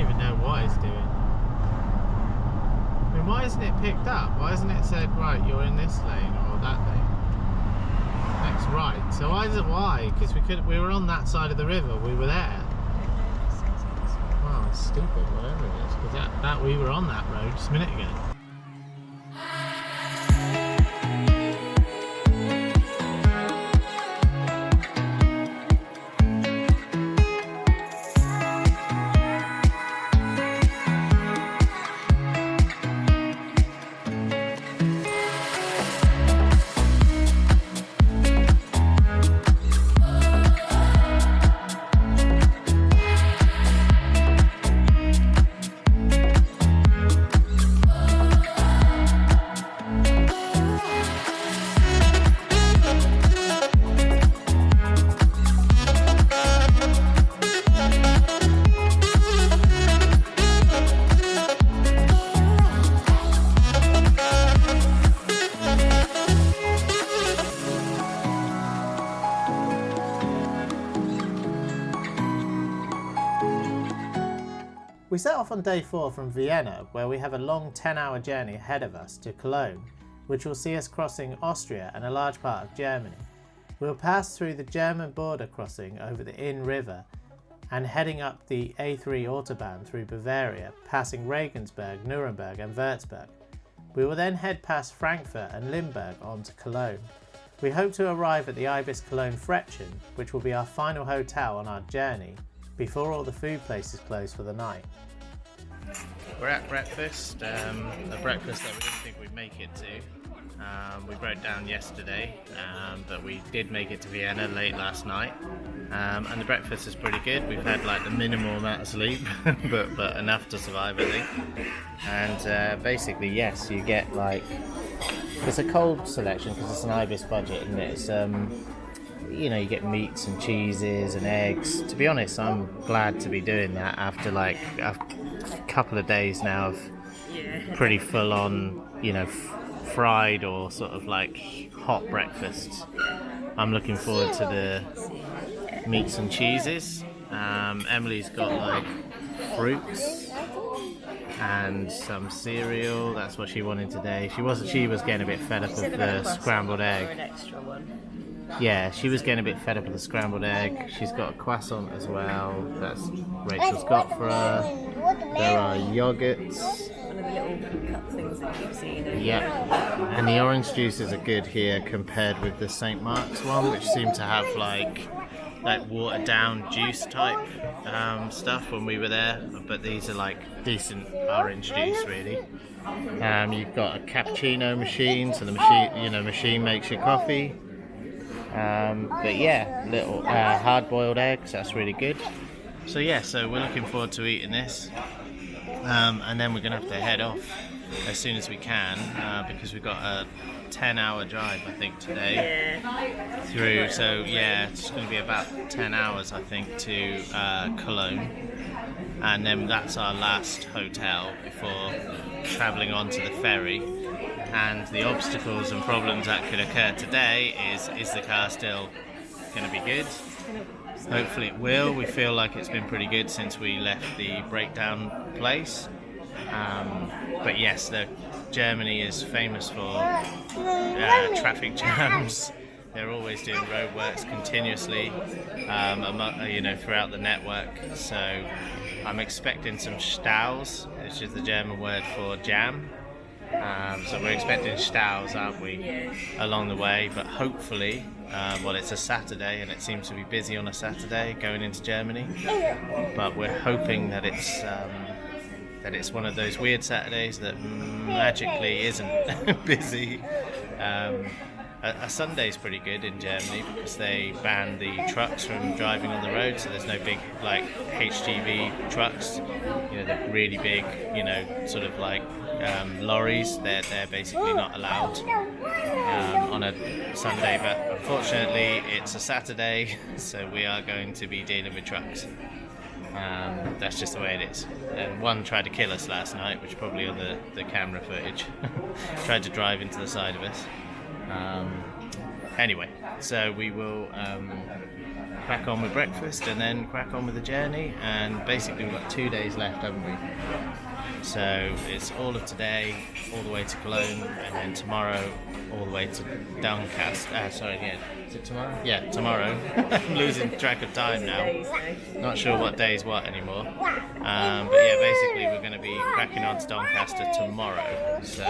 even know what it's doing. I mean, why isn't it picked up? Why hasn't it said, right, you're in this lane or that lane? Next right. So why? Because we were on that side of the river. We were there. Well, it's stupid, whatever it is. Because that we were on that road just a minute ago. We set off on day 4 from Vienna, where we have a long 10-hour journey ahead of us to Cologne, which will see us crossing Austria and a large part of Germany. We'll pass through the German border crossing over the Inn River and heading up the A3 Autobahn through Bavaria, passing Regensburg, Nuremberg and Würzburg. We will then head past Frankfurt and Limburg on to Cologne. We hope to arrive at the ibis Koln Frechen, which will be our final hotel on our journey, before all the food places close for the night. We're at breakfast, a breakfast that we didn't think we'd make it to. We broke down yesterday, but we did make it to Vienna late last night, and the breakfast is pretty good. We've had like the minimal amount of sleep, but enough to survive, I think. And basically, yes, you get like, it's a cold selection because it's an ibis budget, and it's you know, you get meats and cheeses and eggs. To be honest, I'm glad to be doing that after like a couple of days now of pretty full on, you know, fried or sort of like hot breakfasts. I'm looking forward to the meats and cheeses. Emily's got like fruits and some cereal. That's what she wanted today. She was getting a bit fed up with the scrambled egg. An extra one. Yeah, she was getting a bit fed up with the scrambled egg. She's got a croissant as well. That's Rachel's got for her. There are yogurts. One of the little cup things that you've seen. Yeah, and the orange juices are good here compared with the St. Mark's one, which seemed to have like watered down juice type stuff when we were there. But these are like decent orange juice, really. You've got a cappuccino machine, so the machine makes your coffee. But yeah, little hard-boiled eggs, that's really good. So yeah, so we're looking forward to eating this, and then we're going to have to head off as soon as we can, because we've got a 10-hour drive, I think, today through. So yeah, it's going to be about 10 hours, I think, to Cologne, and then that's our last hotel before travelling on to the ferry. And the obstacles and problems that could occur today is the car still going to be good? Hopefully it will. We feel like it's been pretty good since we left the breakdown place. But yes, Germany is famous for traffic jams. They're always doing roadworks continuously, throughout the network. So I'm expecting some Staus, which is the German word for jam. So we're expecting Staus, aren't we, along the way, but hopefully, it's a Saturday and it seems to be busy on a Saturday going into Germany, but we're hoping that it's one of those weird Saturdays that magically isn't busy. A Sunday's pretty good in Germany because they ban the trucks from driving on the road, so there's no big like HGV trucks, the really big, sort of like lorries. They're basically not allowed on a Sunday, but unfortunately it's a Saturday, so we are going to be dealing with trucks. That's just the way it is. And one tried to kill us last night, which is probably on the camera footage. Tried to drive into the side of us. Anyway, so we will crack on with breakfast and then crack on with the journey. And basically we've got 2 days left, haven't we? So it's all of today, all the way to Cologne, and then tomorrow all the way to Doncaster. Sorry, yeah, is it tomorrow? Yeah, tomorrow. I'm losing track of time now. Not sure what day is what anymore. But yeah, basically we're going to be cracking on to Doncaster tomorrow. So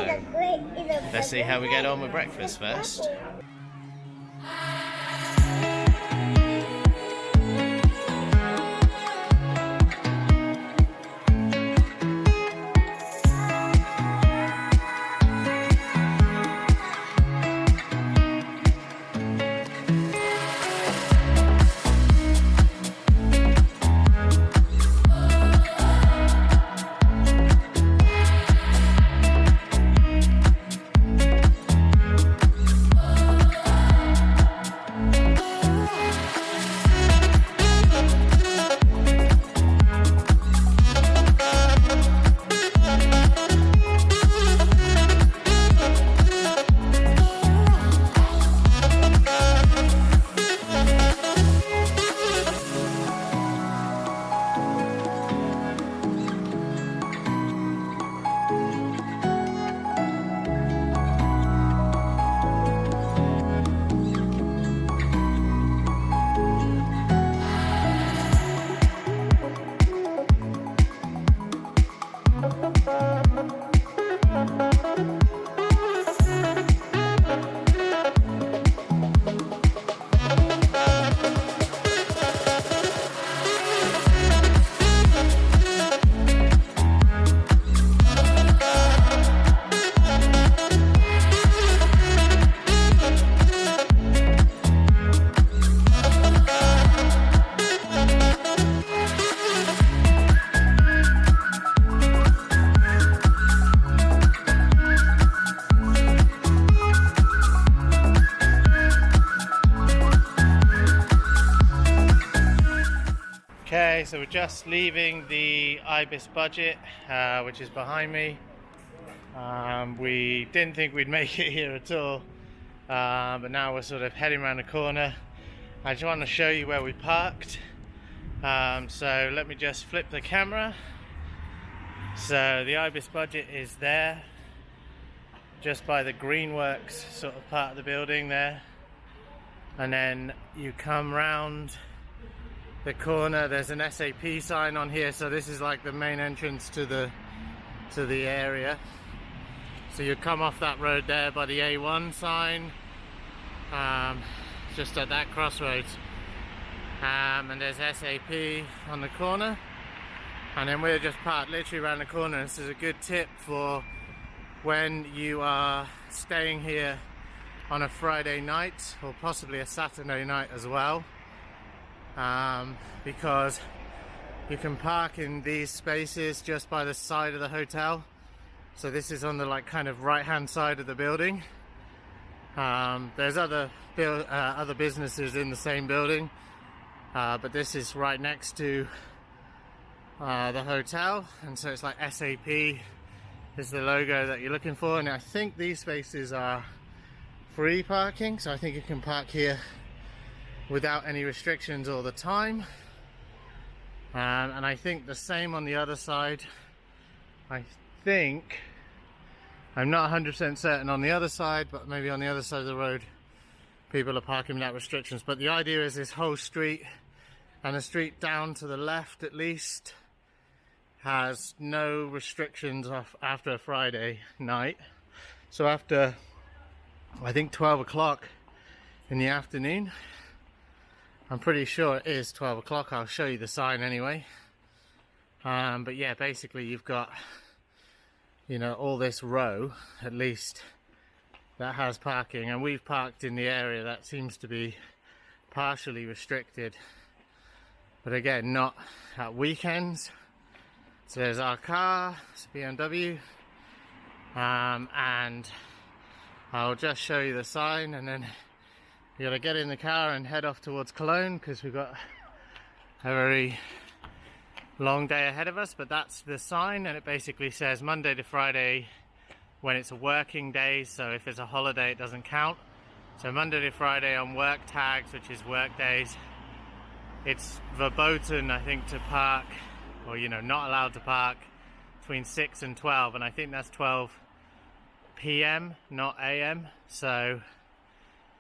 let's see how we get on with breakfast first. Okay, so we're just leaving the ibis budget, which is behind me. We didn't think we'd make it here at all, but now we're sort of heading around the corner. I just want to show you where we parked. So let me just flip the camera. So the ibis budget is there, just by the Greenworks sort of part of the building there. And then you come round the corner, there's an SAP sign on here, so this is like the main entrance to the area. So you come off that road there by the A1 sign, just at that crossroads, and there's SAP on the corner, and then we're just parked literally around the corner. This is a good tip for when you are staying here on a Friday night or possibly a Saturday night as well. Because you can park in these spaces just by the side of the hotel. So this is on the like kind of right hand side of the building. There's other businesses in the same building, but this is right next to the hotel, and so it's like SAP is the logo that you're looking for. And I think these spaces are free parking, so I think you can park here without any restrictions all the time. And I think the same on the other side. I think, I'm not 100% certain on the other side, but maybe on the other side of the road people are parking without restrictions. But the idea is this whole street, and the street down to the left at least, has no restrictions after a Friday night. So after, I think, 12 o'clock in the afternoon, I'm pretty sure it is 12 o'clock, I'll show you the sign anyway. But yeah, basically you've got, you know, all this row, at least, that has parking, and we've parked in the area that seems to be partially restricted, but again, not at weekends. So there's our car, it's a BMW, and I'll just show you the sign, and then you gotta get in the car and head off towards Cologne because we've got a very long day ahead of us. But that's the sign, and it basically says Monday to Friday when it's a working day, so if it's a holiday it doesn't count. So Monday to Friday on work tags, which is work days, it's verboten, I think, to park, or you know, not allowed to park between 6 and 12, and I think that's 12 p.m. not a.m. So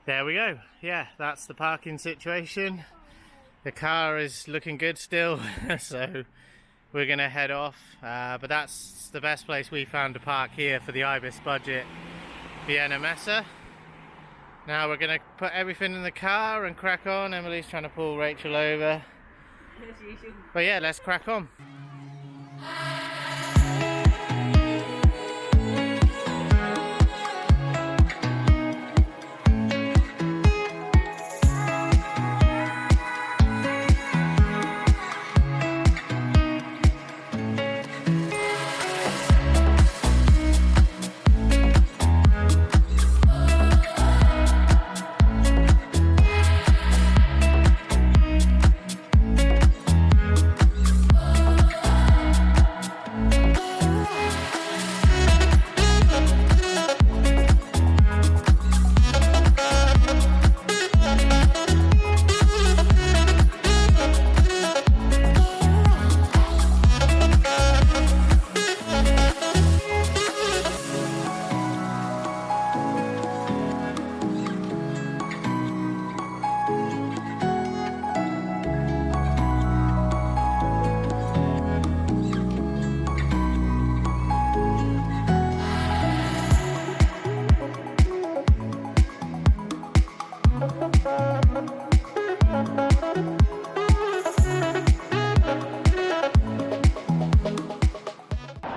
there we go. Yeah, that's the parking situation. The car is looking good still, so we're gonna head off, but that's the best place we found to park here for the ibis budget Vienna Messe. Now we're gonna put everything in the car and crack on. Emily's trying to pull Rachel over, As usual. but yeah, let's crack on.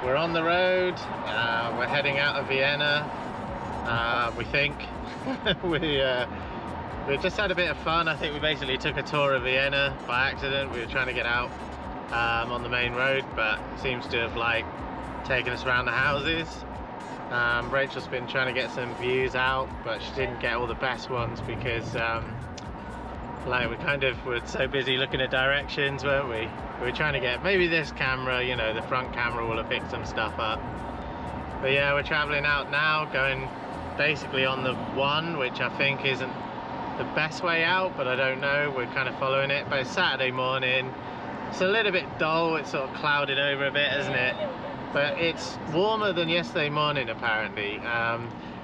We're on the road, we're heading out of Vienna, we think. we just had a bit of fun. I think we basically took a tour of Vienna by accident. We were trying to get out on the main road, but it seems to have like taken us around the houses. Rachel's been trying to get some views out, but she didn't get all the best ones because like we kind of were so busy looking at directions, weren't we? We were trying to get maybe this camera, you know, the front camera will have picked some stuff up. But yeah, we're traveling out now, going basically on the one, which I think isn't the best way out, but I don't know, we're kind of following it. But it's Saturday morning, it's a little bit dull, it's sort of clouded over a bit, isn't it? But it's warmer than yesterday morning apparently.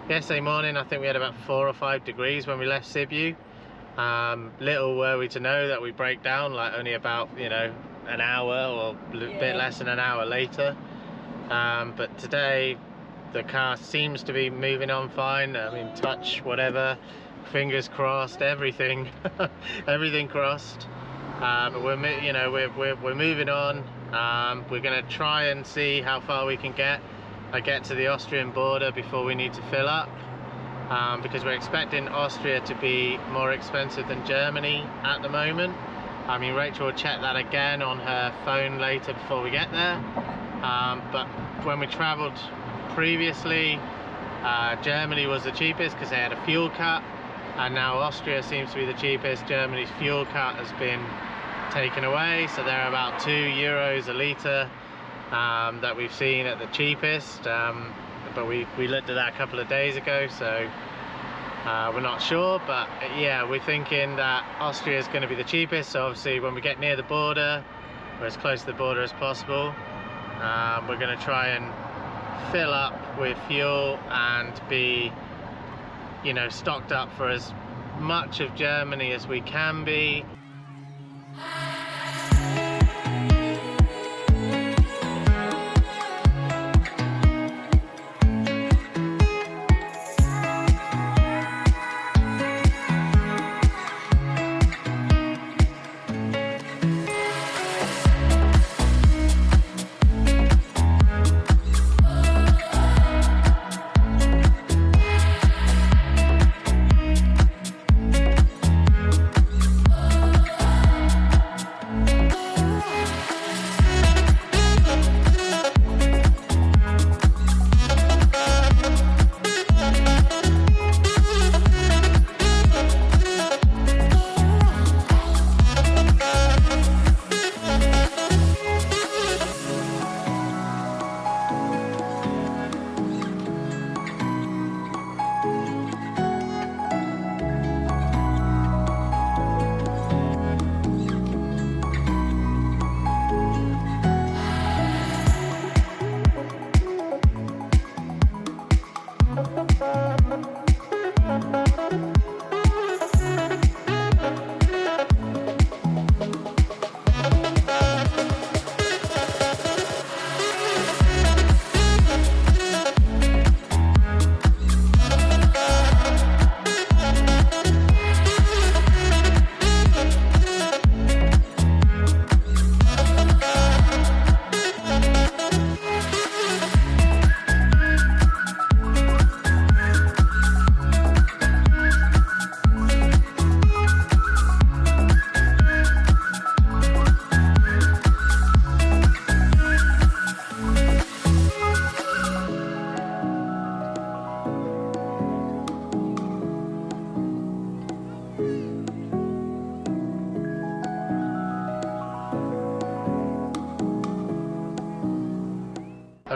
Yesterday morning I think we had about 4 or 5 degrees when we left Sibiu. Little were we to know that we break down like only about, you know, an hour or a bit less than an hour later. But today the car seems to be moving on fine. I mean, touch whatever, fingers crossed, everything everything crossed. But we're, you know, we're moving on. We're going to try and see how far we can get to the Austrian border before we need to fill up, because we're expecting Austria to be more expensive than Germany at the moment. I mean, Rachel will check that again on her phone later before we get there. But when we travelled previously, Germany was the cheapest because they had a fuel cut, and now Austria seems to be the cheapest. Germany's fuel cut has been taken away, so they're about €2 a litre that we've seen at the cheapest. But we looked at that a couple of days ago, so we're not sure. But yeah, we're thinking that Austria is going to be the cheapest, so obviously when we get near the border, or as close to the border as possible, we're going to try and fill up with fuel and be, you know, stocked up for as much of Germany as we can be.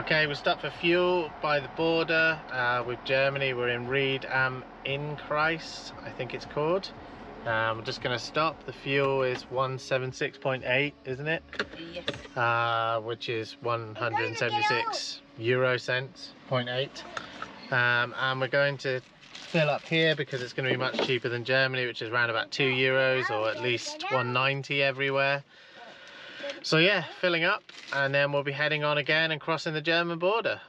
Okay, we stopped for fuel by the border with Germany. We're in Ried am Innkreis, I think it's called. We're just going to stop. The fuel is 176.8, isn't it? Yes. Which is 176 euro cents, 0.8. And we're going to fill up here because it's going to be much cheaper than Germany, which is around about 2 euros or at least 190 everywhere. So yeah, filling up, and then we'll be heading on again and crossing the German border.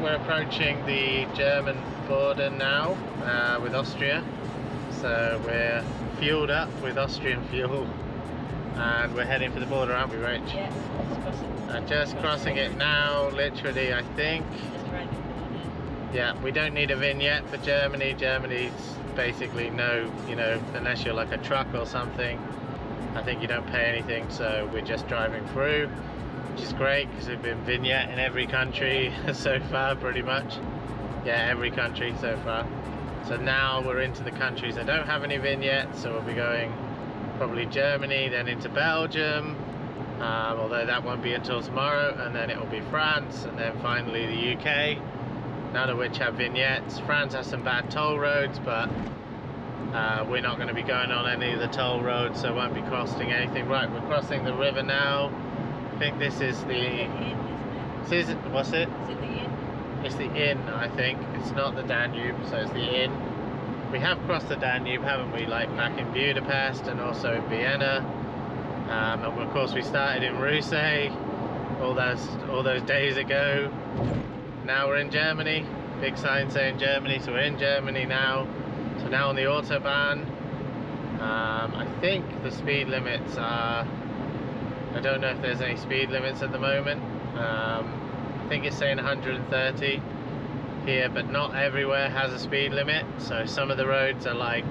Approaching the German border now with Austria, so we're fueled up with Austrian fuel and we're heading for the border, aren't we, Rach? Yeah, just crossing. And just crossing it now, literally, I think. Just right before it. Yeah, we don't need a vignette for Germany. Germany's basically no, you know, unless you're like a truck or something, I think you don't pay anything, so we're just driving through. Which is great because we've been vignette in every country so far, pretty much. Yeah, every country so far. So now we're into the countries that don't have any vignettes, so we'll be going probably Germany, then into Belgium, although that won't be until tomorrow, and then it will be France, and then finally the UK, none of which have vignettes. France has some bad toll roads, but we're not going to be going on any of the toll roads, so won't be crossing anything. Right, we're crossing the river now. I think this is the Inn, isn't it? Is it, what's it? Is it the Inn? It's the Inn, I think. It's not the Danube, so it's the Inn. We have crossed the Danube, haven't we? Like back in Budapest and also in Vienna. And of course we started in Rusay all those days ago. Now we're in Germany. Big sign saying Germany, so we're in Germany now. So now on the Autobahn. I think the speed limits are, I don't know if there's any speed limits at the moment. I think it's saying 130 here, but not everywhere has a speed limit. So some of the roads are like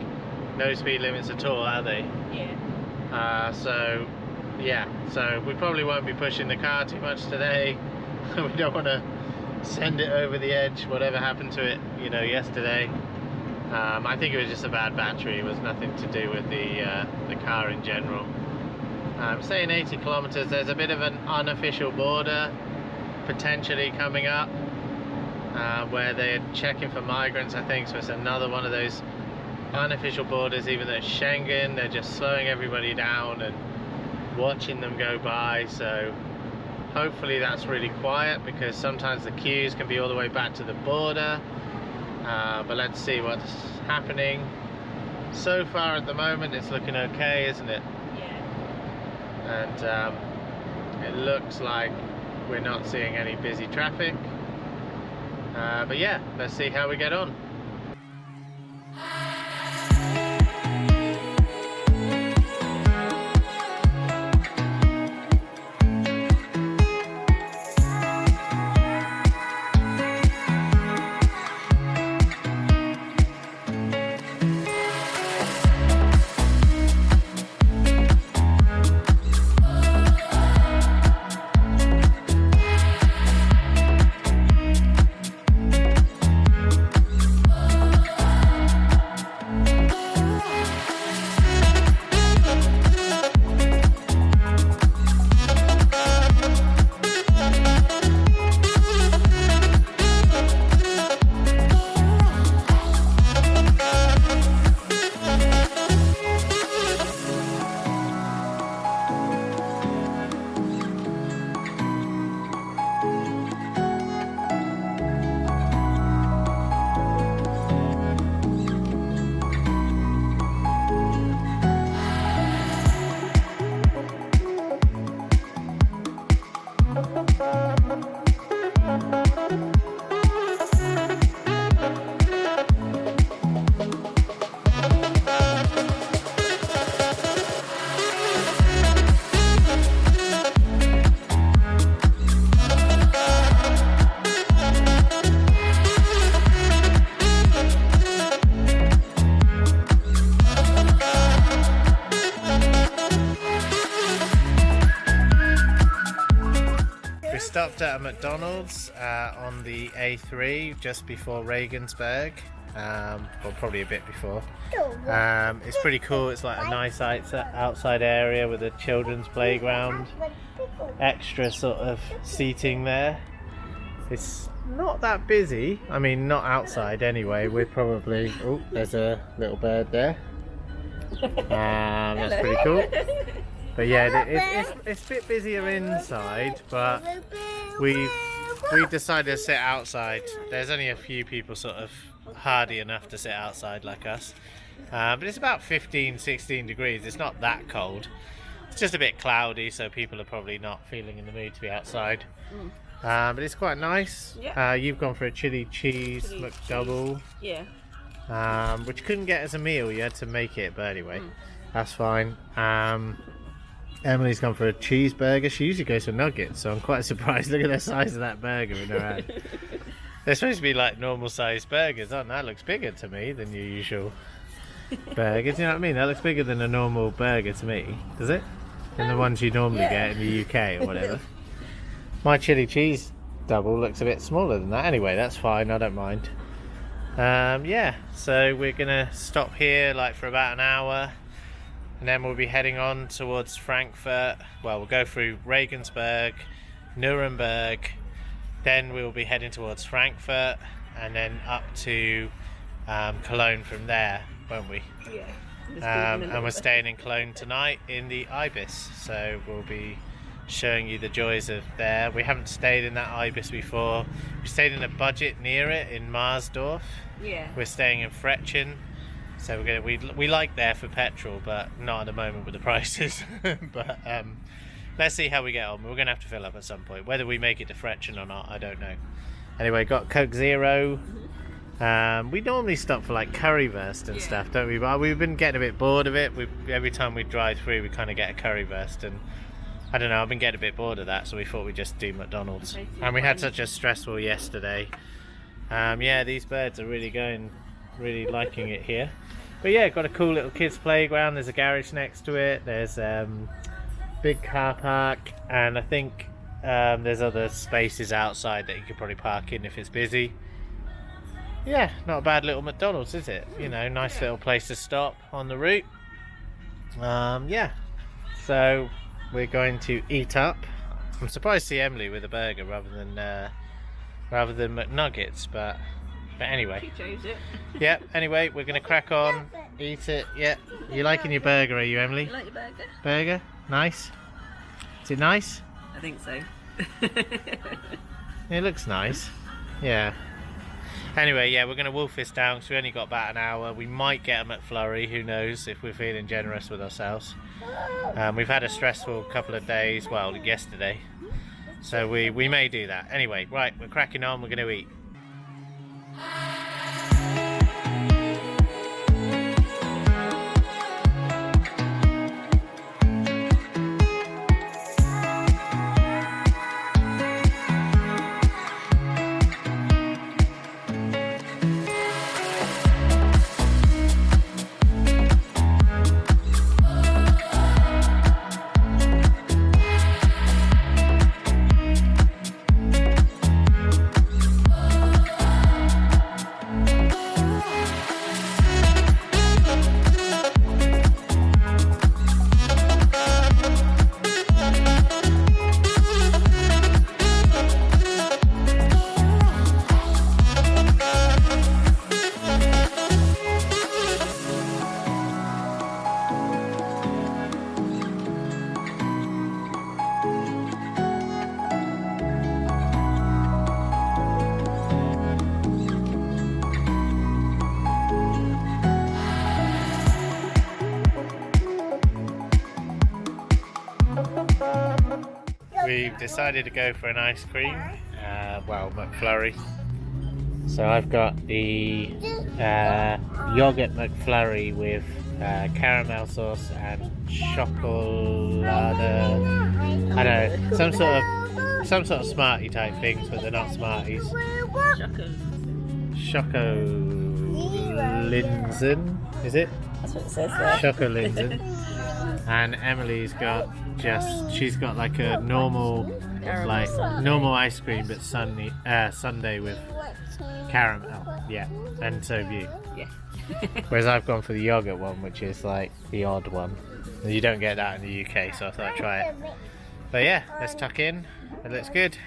no speed limits at all, are they? Yeah. So yeah, so we probably won't be pushing the car too much today. We don't want to send it over the edge, whatever happened to it, you know, yesterday. I think it was just a bad battery. It was nothing to do with the car in general. Saying 80 kilometers. There's a bit of an unofficial border potentially coming up where they're checking for migrants, I think. So it's another one of those unofficial borders. Even though it's Schengen, they're just slowing everybody down and watching them go by. So hopefully that's really quiet, because sometimes the queues can be all the way back to the border. But let's see what's happening. So far at the moment it's looking okay, isn't it? And it looks like we're not seeing any busy traffic, but yeah, let's see how we get on. We stopped at a McDonald's on the A3 just before Regensburg, well, probably a bit before. It's pretty cool. It's like a nice outside area with a children's playground, extra sort of seating there. It's not that busy. I mean, not outside anyway. We're probably... Oh, there's a little bird there. That's pretty cool. But yeah, it's a bit busier inside, but we decided to sit outside. There's only a few people sort of hardy enough to sit outside like us. But it's about 15-16 degrees. It's not that cold. It's just a bit cloudy, so people are probably not feeling in the mood to be outside. But it's quite nice. Yeah. You've gone for a chili cheese McDouble. Yeah. Which you couldn't get as a meal. You had to make it, but anyway, that's fine. Emily's gone for a cheeseburger. She usually goes for nuggets, so I'm quite surprised. Look at the size of that burger in her hand. They're supposed to be like normal sized burgers, aren't they? That looks bigger to me than your usual burgers. You know what I mean? That looks bigger than a normal burger to me, does it? Than the ones you normally get in the UK or whatever. My chili cheese double looks a bit smaller than that. Anyway, that's fine. I don't mind. Yeah, so we're gonna stop here like for about an hour, and then we'll be heading on towards Frankfurt. Well, we'll go through Regensburg, Nuremberg, then we'll be heading towards Frankfurt, and then up to Cologne from there, won't we? Yeah. And we're staying in Cologne tonight in the ibis, so we'll be showing you the joys of there. We haven't stayed in that ibis before. We stayed in a budget near it in Marsdorf. Yeah. We're staying in Frechen, so we like there for petrol, but not at the moment with the prices. But let's see how we get on. We're gonna have to fill up at some point. Whether we make it to Frechen or not, I don't know. Anyway, got Coke Zero. We normally stop for like currywurst and stuff, don't we? But we've been getting a bit bored of it. Every time we drive through, we kind of get a currywurst, and I don't know, I've been getting a bit bored of that, so we thought we'd just do McDonald's. And we had such a stressful yesterday. Yeah, these birds are really liking it here. But yeah, got a cool little kids playground. There's a garage next to it. There's big car park, and I think there's other spaces outside that you could probably park in if it's busy. Yeah, not a bad little McDonald's, is it? You know, nice little place to stop on the route. Yeah, so we're going to eat up. I'm surprised to see Emily with a burger rather than McNuggets, but anyway. She chose it. Yeah, anyway, we're going to crack on, eat it. Yeah, you liking your burger, are you, Emily? You like your burger? Burger? Nice? Is it nice? I think so. It looks nice. Yeah. Anyway, yeah, we're going to wolf this down because we only got about an hour. We might get a McFlurry, who knows, if we're feeling generous with ourselves. We've had a stressful couple of days, well, yesterday. So we may do that. Anyway, right, we're cracking on, we're going to eat. We've decided to go for an ice cream, well, McFlurry. So I've got the yogurt McFlurry with caramel sauce and chocolate. I don't know, some sort of Smartie type things, but they're not Smarties. Choco Linsen, is it? That's what it says there. Choco Linsen. And Emily's got she's got like a normal Caramel like sundae. normal ice cream, but sundae with caramel. Yeah, and so have you. Yeah. Whereas I've gone for the yogurt one, which is like the odd one. You don't get that in the UK, so I thought I'd try it. But yeah, let's tuck in. It looks good.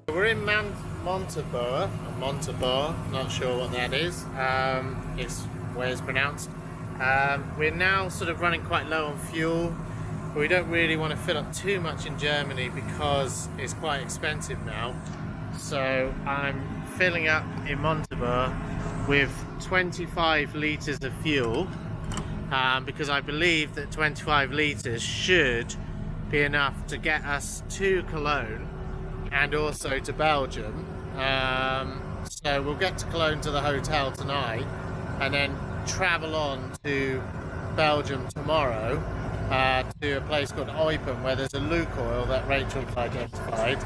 We're in Montabaur, not sure what that is. It's where it's pronounced. We're now sort of running quite low on fuel. But we don't really want to fill up too much in Germany because it's quite expensive now. So I'm filling up in Montabaur with 25 litres of fuel because I believe that 25 litres should be enough to get us to Cologne and also to Belgium. So we'll get to Cologne to the hotel tonight and then travel on to Belgium tomorrow to a place called Eupen where there's a LiQWYD that Rachel's identified.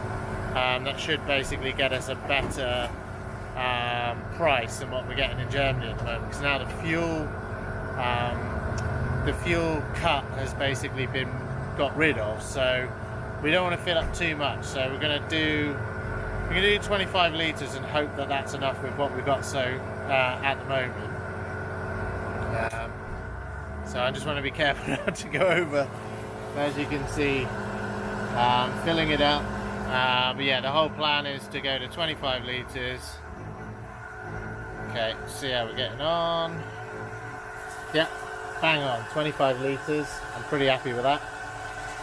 That should basically get us a better price than what we're getting in Germany at the moment, because now the fuel cut has basically been got rid of, so we don't want to fill up too much. So we're going to do 25 litres and hope that that's enough with what we've got at the moment. So I just want to be careful not to go over, as you can see, filling it up. But yeah, the whole plan is to go to 25 litres. Okay, see how we're getting on. Yeah, bang on, 25 litres. I'm pretty happy with that.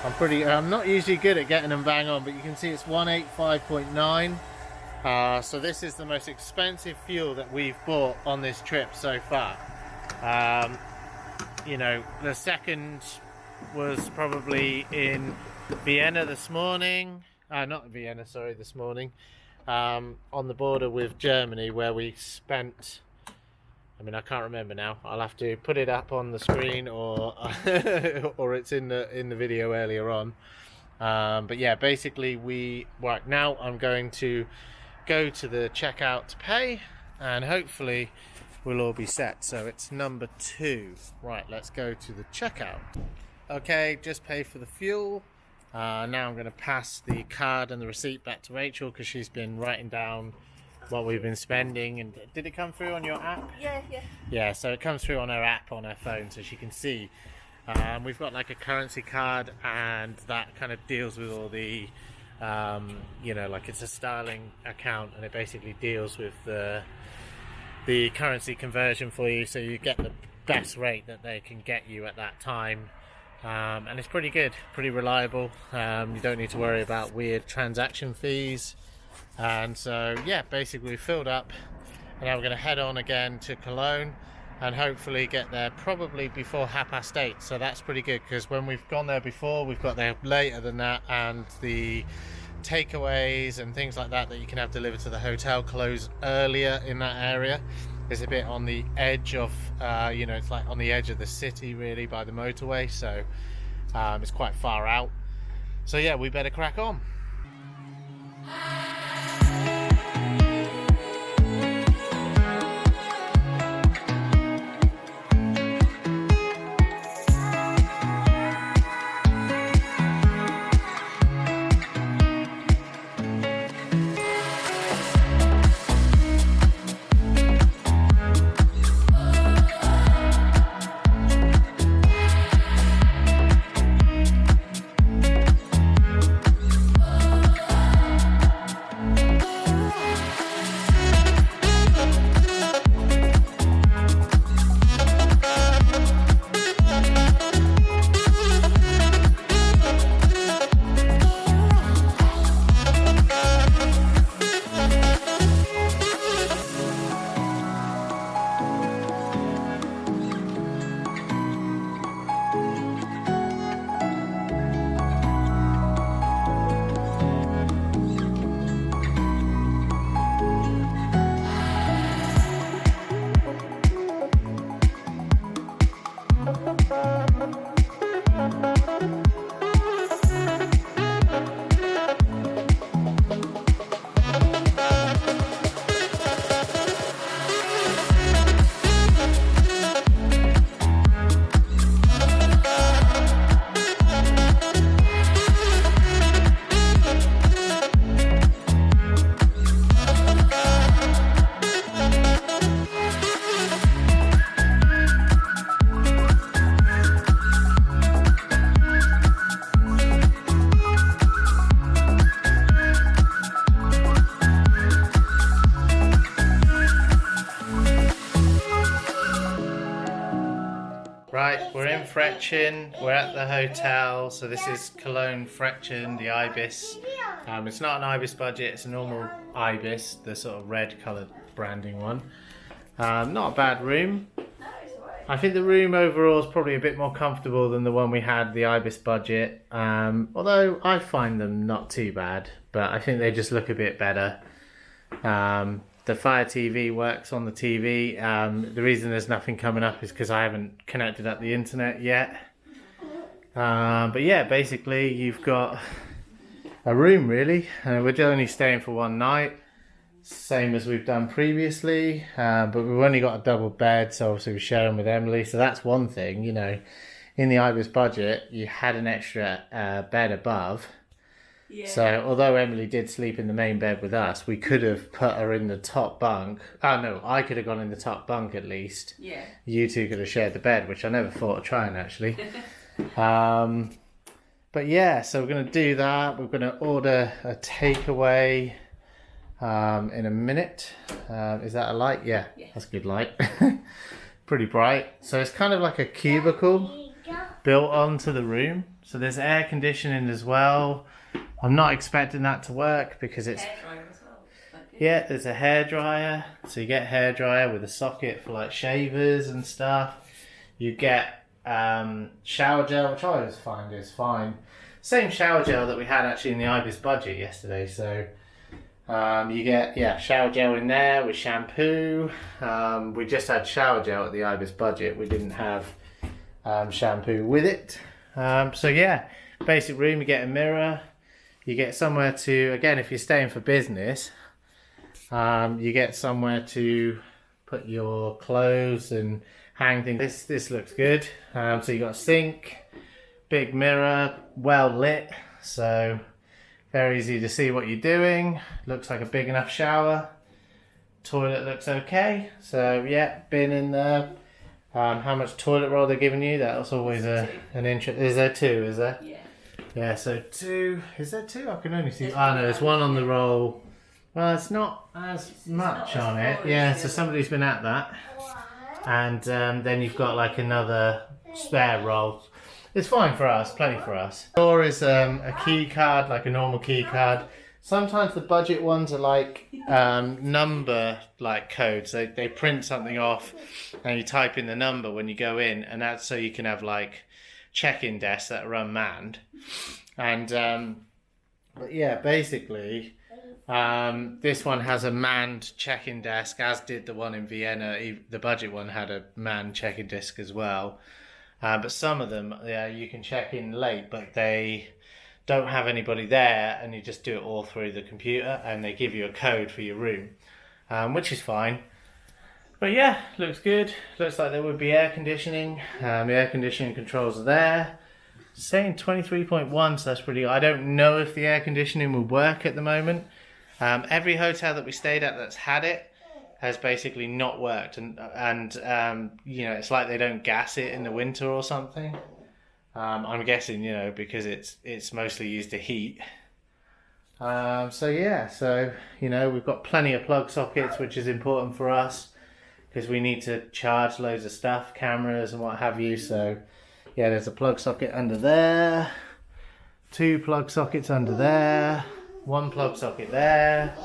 I'm not usually good at getting them bang on, but you can see it's 185.9. So this is the most expensive fuel that we've bought on this trip so far. You know, the second was probably in Vienna this morning. Not Vienna, sorry, this morning. On the border with Germany, where we spent, I mean, I can't remember now. I'll have to put it up on the screen, or or it's in the video earlier on. But yeah, basically right now I'm going to go to the checkout to pay, and hopefully we'll all be set. So it's number 2. Right, let's go to the checkout. Okay, just pay for the fuel. Now I'm going to pass the card and the receipt back to Rachel, because she's been writing down what we've been spending. And did it come through on your app? Yeah, so it comes through on her app on her phone, so she can see. We've got like a currency card, and that kind of deals with all the you know, like it's a sterling account, and it basically deals with the currency conversion for you, so you get best rate that they can get you at that time. And it's pretty good, pretty reliable. You don't need to worry about weird transaction fees. And so yeah, basically we filled up, and now we're going to head on again to Cologne and hopefully get there probably before 8:30. So that's pretty good, because when we've gone there before, we've got there later than that, and the takeaways and things like that you can have delivered to the hotel close earlier in that area. It's a bit on the edge of you know, it's like on the edge of the city really, by the motorway, so it's quite far out. So yeah, we better crack on. Right, we're in Frechen, we're at the hotel, so this is Koln Frechen, the ibis. It's not an ibis budget, it's a normal ibis, the sort of red coloured branding one. Not a bad room. I think the room overall is probably a bit more comfortable than the one we had, the ibis budget. Although I find them not too bad, but I think they just look a bit better. The Fire TV works on the TV. The reason there's nothing coming up is because I haven't connected up the internet yet. But yeah, basically you've got a room really. We're only staying for one night, same as we've done previously. But we've only got a double bed, so obviously we're sharing with Emily. So that's one thing, you know. In the ibis budget, you had an extra bed above. Yeah. So although Emily did sleep in the main bed with us, we could have put her in the top bunk. Oh no, I could have gone in the top bunk at least. Yeah. You two could have shared the bed, which I never thought of trying actually. But yeah, so we're going to do that. We're going to order a takeaway in a minute. Is that a light? Yeah, that's a good light. Pretty bright. So it's kind of like a cubicle built onto the room. So there's air conditioning as well. I'm not expecting that to work because it's... Hairdryer as well. Yeah, there's a hairdryer. So you get hairdryer with a socket for like shavers and stuff. You get shower gel, which I always find is fine. Same shower gel that we had actually in the ibis budget yesterday. So you get shower gel in there with shampoo. We just had shower gel at the ibis budget. We didn't have shampoo with it. So yeah, basic room. You get a mirror. You get somewhere to, again, if you're staying for business, you get somewhere to put your clothes and hang things. This looks good. So you got a sink, big mirror, well lit, so very easy to see what you're doing. Looks like a big enough shower. Toilet looks okay. So yeah, bin in there. How much toilet roll they're giving you? That's always an interest. Is there two? Is there? Yeah. Yeah, so two. Is there two? I can only see. Oh no, there's one on the roll. Well, it's not as much on it. Yeah, so somebody's been at that. and then you've got like another spare roll. It's fine for us, plenty for us. Door is a key card, like a normal key card. Sometimes the budget ones are like number like codes. They print something off and you type in the number when you go in, and that's so you can have like check-in desks that are unmanned. And but yeah, basically this one has a manned check-in desk, as did the one in Vienna. The budget one had a manned check-in desk as well. But some of them, yeah, you can check in late, but they don't have anybody there, and you just do it all through the computer, and they give you a code for your room, which is fine. But yeah, looks good. Looks like there would be air conditioning. The air conditioning controls are there. Saying 23.1, so that's pretty good. I don't know if the air conditioning will work at the moment. Every hotel that we stayed at that's had it has basically not worked, and you know, it's like they don't gas it in the winter or something. I'm guessing, you know, because it's mostly used to heat. So yeah, so you know, we've got plenty of plug sockets, which is important for us because we need to charge loads of stuff, cameras and what have you. So yeah, there's a plug socket under there, 2 plug sockets under there, 1 plug socket there,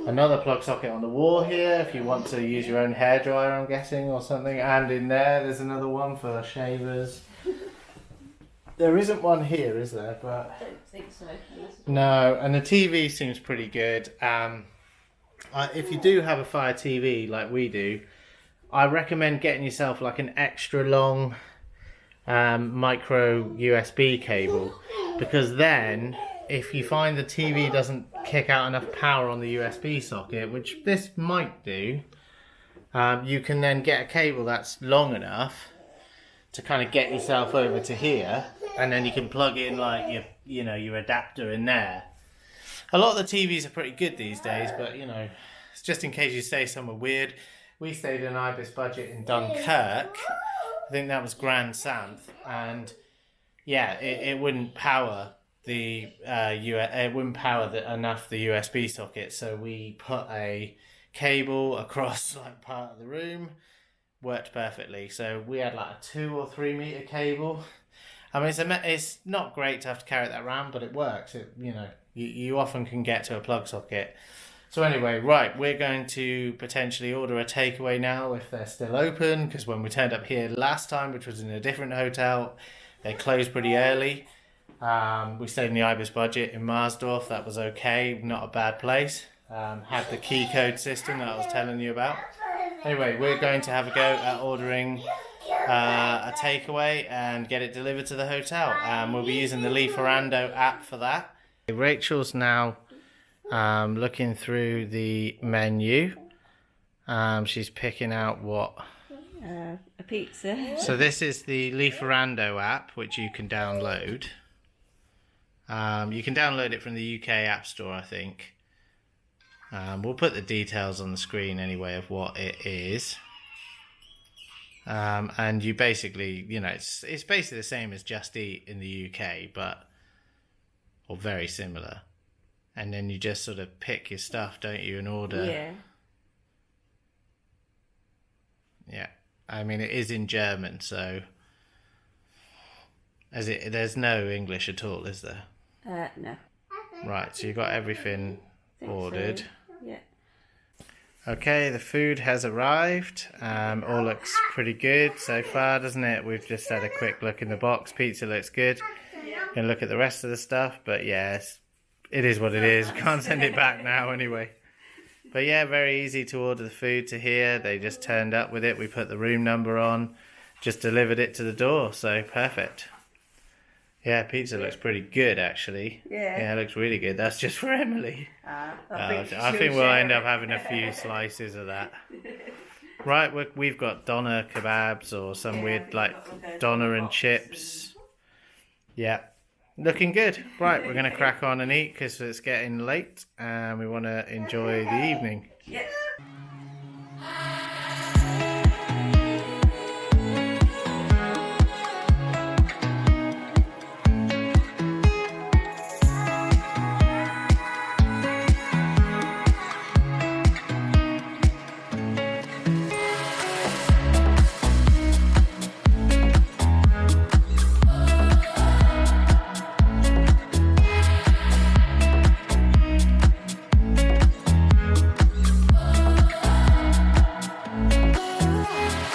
another plug socket on the wall here if you want to use your own hairdryer, I'm guessing, or something. And in there's another one for shavers. There isn't one here, is there? But I don't think so. no, and the TV seems pretty good. If you do have a Fire TV like we do, I recommend getting yourself like an extra long micro USB cable, because then if you find the TV doesn't kick out enough power on the USB socket, which this might do, you can then get a cable that's long enough to kind of get yourself over to here, and then you can plug in like your adapter in there. A lot of the TVs are pretty good these days, but you know, it's just in case you stay somewhere weird. We stayed in an ibis budget in Dunkirk. I think that was Grand Santh, and yeah, it wouldn't power the it wouldn't power enough the USB socket, so we put a cable across like part of the room. Worked perfectly. So we had like a 2 or 3 meter cable. I mean, it's not great to have to carry that around, but it works. You know, you often can get to a plug socket. So anyway, right, we're going to potentially order a takeaway now if they're still open, because when we turned up here last time, which was in a different hotel, they closed pretty early. We stayed in the ibis budget in Marsdorf. That was okay, not a bad place. Had the key code system that I was telling you about. Anyway, we're going to have a go at ordering a takeaway and get it delivered to the hotel. We'll be using the LiQWYD app for that. Rachel's now looking through the menu. She's picking out what? A pizza. So this is the LiQWYD app, which you can download. You can download it from the UK App Store, I think. We'll put the details on the screen anyway of what it is. And you basically, you know, it's basically the same as Just Eat in the UK, or very similar. And then you just sort of pick your stuff, don't you, and order. Yeah. Yeah. I mean, it is in German, so there's no English at all, is there? No. Right, so you got everything ordered. So. Yeah. Okay, the food has arrived. All looks pretty good so far, doesn't it? We've just had a quick look in the box. Pizza looks good. Gonna look at the rest of the stuff, but yeah, it is what it is. Can't send it back now anyway. But yeah, very easy to order the food to here. They just turned up with it. We put the room number on, just delivered it to the door. So perfect. Yeah, pizza looks pretty good actually. Yeah. It looks really good. That's just for Emily. I think we'll end up having a few slices of that. Right, we've got doner kebabs or some weird like doner and chips. Yeah, looking good. Right, we're going to crack on and eat because it's getting late and we want to enjoy the evening. Yeah. Bye.